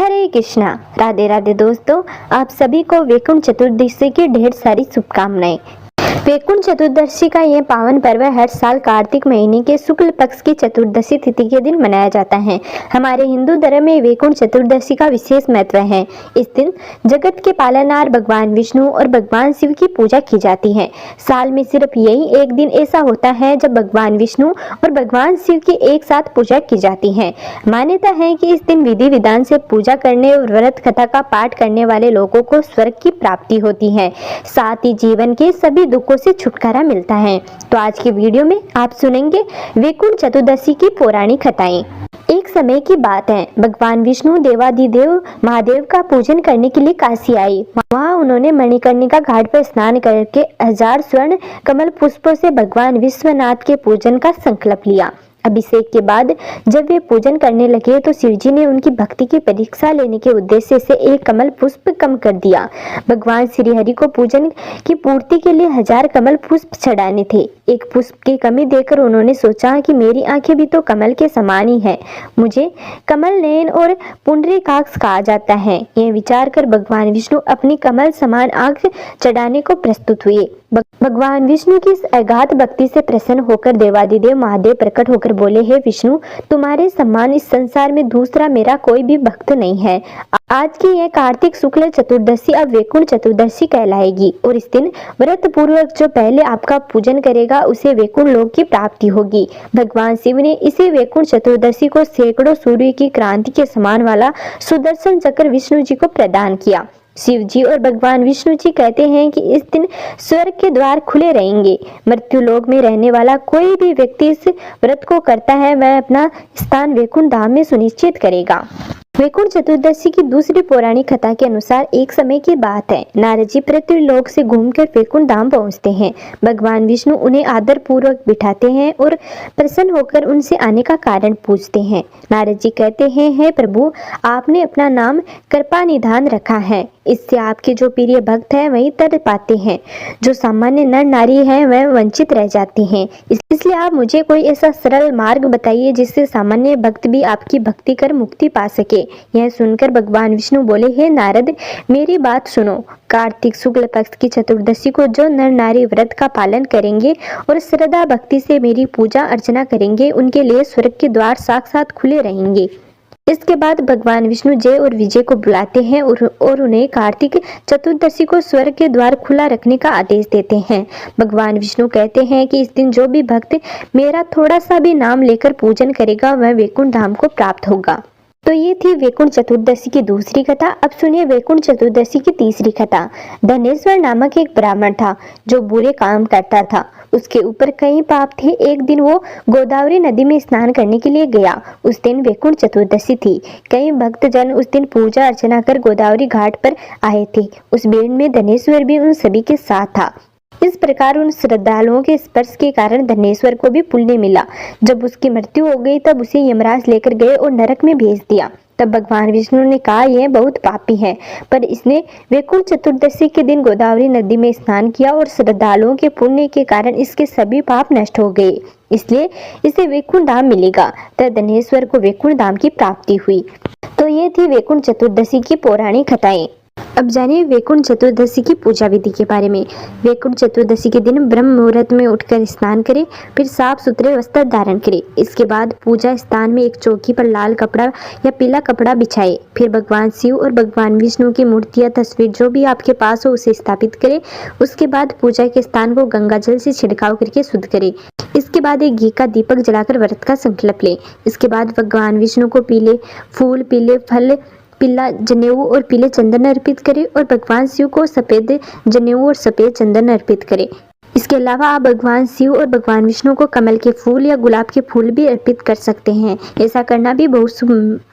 हरे कृष्णा। राधे राधे दोस्तों, आप सभी को वैकुंठ चतुर्दशी की ढेर सारी शुभकामनाएं। वैकुंठ चतुर्दशी का यह पावन पर्व हर साल कार्तिक महीने के शुक्ल पक्ष की चतुर्दशी तिथि के दिन मनाया जाता है। हमारे हिंदू धर्म में वैकुंठ चतुर्दशी का विशेष महत्व है। इस दिन जगत के पालनहार भगवान विष्णु और भगवान शिव की पूजा की जाती है। साल में सिर्फ यही एक दिन ऐसा होता है जब भगवान विष्णु और भगवान शिव की एक साथ पूजा की जाती है। मान्यता है कि इस दिन विधि विधान से पूजा करने और व्रत कथा का पाठ करने वाले लोगों को स्वर्ग की प्राप्ति होती है, साथ ही जीवन के सभी दुखों से छुटकारा मिलता है। तो आज की वीडियो में आप सुनेंगे वैकुंठ चतुर्दशी की पौराणिक कथाएं। एक समय की बात है, भगवान विष्णु देवाधिदेव महादेव का पूजन करने के लिए काशी आए। वहां उन्होंने मणिकर्णिका घाट पर स्नान करके 1000 स्वर्ण कमल पुष्पों से भगवान विश्वनाथ के पूजन का संकल्प लिया। अभिषेक के बाद जब वे पूजन करने लगे तो शिवजी ने उनकी भक्ति की परीक्षा लेने के उद्देश्य से एक कमल पुष्प कम कर दिया। भगवान श्री हरि को पूजन की पूर्ति के लिए 1000 कमल पुष्प चढ़ाने थे। एक पुष्प की कमी देखकर उन्होंने सोचा कि मेरी आंखें भी तो कमल के समान ही है, मुझे कमल नयन और पुंडरीकाक्ष कहा जाता है। यह विचार कर भगवान विष्णु अपनी कमल समान आंख चढ़ाने को प्रस्तुत हुए। भगवान विष्णु की इस अगाध भक्ति से प्रसन्न होकर देवाधिदेव महादेव प्रकट होकर बोले, हे विष्णु, तुम्हारे समान इस संसार में दूसरा मेरा कोई भी भक्त नहीं है। आज की यह कार्तिक शुक्ल चतुर्दशी अब वैकुंठ चतुर्दशी कहलाएगी और इस दिन व्रत पूर्वक जो पहले आपका पूजन करेगा उसे वैकुंठ लोक की प्राप्ति होगी। भगवान शिव ने इसी वैकुंठ चतुर्दशी को सैकड़ों सूर्य की क्रांति के समान वाला सुदर्शन चक्र विष्णु जी को प्रदान किया। शिव जी और भगवान विष्णु जी कहते हैं कि इस दिन स्वर्ग के द्वार खुले रहेंगे। मृत्यु लोक में रहने वाला कोई भी व्यक्ति इस व्रत को करता है, वह अपना स्थान वैकुंठ धाम में सुनिश्चित करेगा। वैकुंठ चतुर्दशी की दूसरी पौराणिक कथा के अनुसार एक समय की बात है, नारद जी पृथ्वी लोक से घूमकर वैकुंठ धाम पहुंचते हैं। भगवान विष्णु उन्हें आदर पूर्वक बिठाते हैं और प्रसन्न होकर उनसे आने का कारण पूछते हैं। नारद जी कहते हैं, हे प्रभु, आपने अपना नाम कृपानिधान रखा है, इससे आपके जो प्रिय भक्त हैं वही तर पाते हैं, जो सामान्य नर नारी हैं वह वंचित रह जाते हैं। इसलिए आप मुझे कोई ऐसा सरल मार्ग बताइए जिससे सामान्य भक्त भी आपकी भक्ति कर मुक्ति पा सके। यह सुनकर भगवान विष्णु बोले, हे नारद, मेरी बात सुनो। कार्तिक शुक्ल पक्ष की चतुर्दशी को जो नर नारी व्रत का पालन करेंगे और श्रद्धा भक्ति से मेरी पूजा अर्चना करेंगे, उनके लिए स्वर्ग के द्वार साक्षात खुले रहेंगे। इसके बाद भगवान विष्णु जय और विजय को बुलाते हैं और उन्हें कार्तिक चतुर्दशी को स्वर्ग के द्वार खुला रखने का आदेश देते हैं। भगवान विष्णु कहते हैं कि इस दिन जो भी भक्त मेरा थोड़ा सा भी नाम लेकर पूजन करेगा वह वैकुंठ धाम को प्राप्त होगा। तो ये थी वैकुंठ चतुर्दशी की दूसरी कथा। अब सुनिए वैकुंठ चतुर्दशी की तीसरी कथा। धनेश्वर नामक एक ब्राह्मण था जो बुरे काम करता था। उसके ऊपर कई पाप थे। एक दिन वो गोदावरी नदी में स्नान करने के लिए गया। उस दिन वैकुंठ चतुर्दशी थी। कई भक्तजन उस दिन पूजा अर्चना कर गोदावरी घाट पर आए थे। उस भीड़ में धनेश्वर भी उन सभी के साथ था। इस प्रकार उन श्रद्धालुओं के स्पर्श के कारण धनेश्वर को भी पुण्य मिला। जब उसकी मृत्यु हो गई तब उसे यमराज लेकर गए और नरक में भेज दिया। तब भगवान विष्णु ने कहा, यह बहुत पापी है, पर इसने वैकुंठ चतुर्दशी के दिन गोदावरी नदी में स्नान किया और श्रद्धालुओं के पुण्य के कारण इसके सभी पाप नष्ट हो गए, इसलिए इसे वैकुंठ धाम मिलेगा। तब धनेश्वर को वैकुंठ धाम की प्राप्ति हुई। तो ये थी वैकुंठ चतुर्दशी की पौराणिक कथाएं। अब जानिए वैकुंठ चतुर्दशी की पूजा विधि के बारे में। वैकुंठ चतुर्दशी के दिन ब्रह्म मुहूर्त में उठकर स्नान करें, फिर साफ सुथरे वस्त्र धारण करें। इसके बाद पूजा स्थान में एक चौकी पर लाल कपड़ा या पीला कपड़ा बिछाएं। फिर भगवान शिव और भगवान विष्णु की मूर्ति या तस्वीर जो भी आपके पास हो उसे स्थापित करें। उसके बाद पूजा के स्थान को गंगा जल से छिड़काव करके शुद्ध करें। इसके बाद एक घी का दीपक जलाकर व्रत का संकल्प लें। इसके बाद भगवान विष्णु को पीले फूल, पीले फल, पीला जनेऊ और पीले चंदन अर्पित करें और भगवान शिव को सफेद जनेऊ और सफेद चंदन अर्पित करें। इसके अलावा आप भगवान शिव और भगवान विष्णु को कमल के फूल या गुलाब के फूल भी अर्पित कर सकते हैं। ऐसा करना भी बहुत शुभ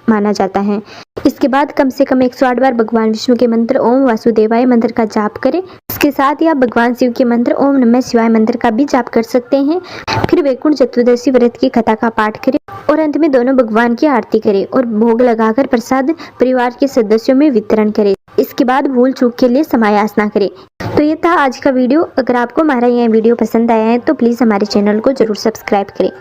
माना जाता है। इसके बाद कम से कम 108 बार भगवान विष्णु के मंत्र ओम वासुदेवाय मंत्र का जाप करें। इसके साथ ही आप भगवान शिव के मंत्र ओम नमः शिवाय मंत्र का भी जाप कर सकते हैं। फिर वैकुंठ चतुर्दशी व्रत की कथा का पाठ करें और अंत में दोनों भगवान की आरती करें और भोग लगाकर प्रसाद परिवार के सदस्यों में वितरण करें। इसके बाद भूल चूक के लिए समायासना करें। तो ये था आज का वीडियो। अगर आपको हमारा यह वीडियो पसंद आया है तो प्लीज़ हमारे चैनल को जरूर सब्सक्राइब करें।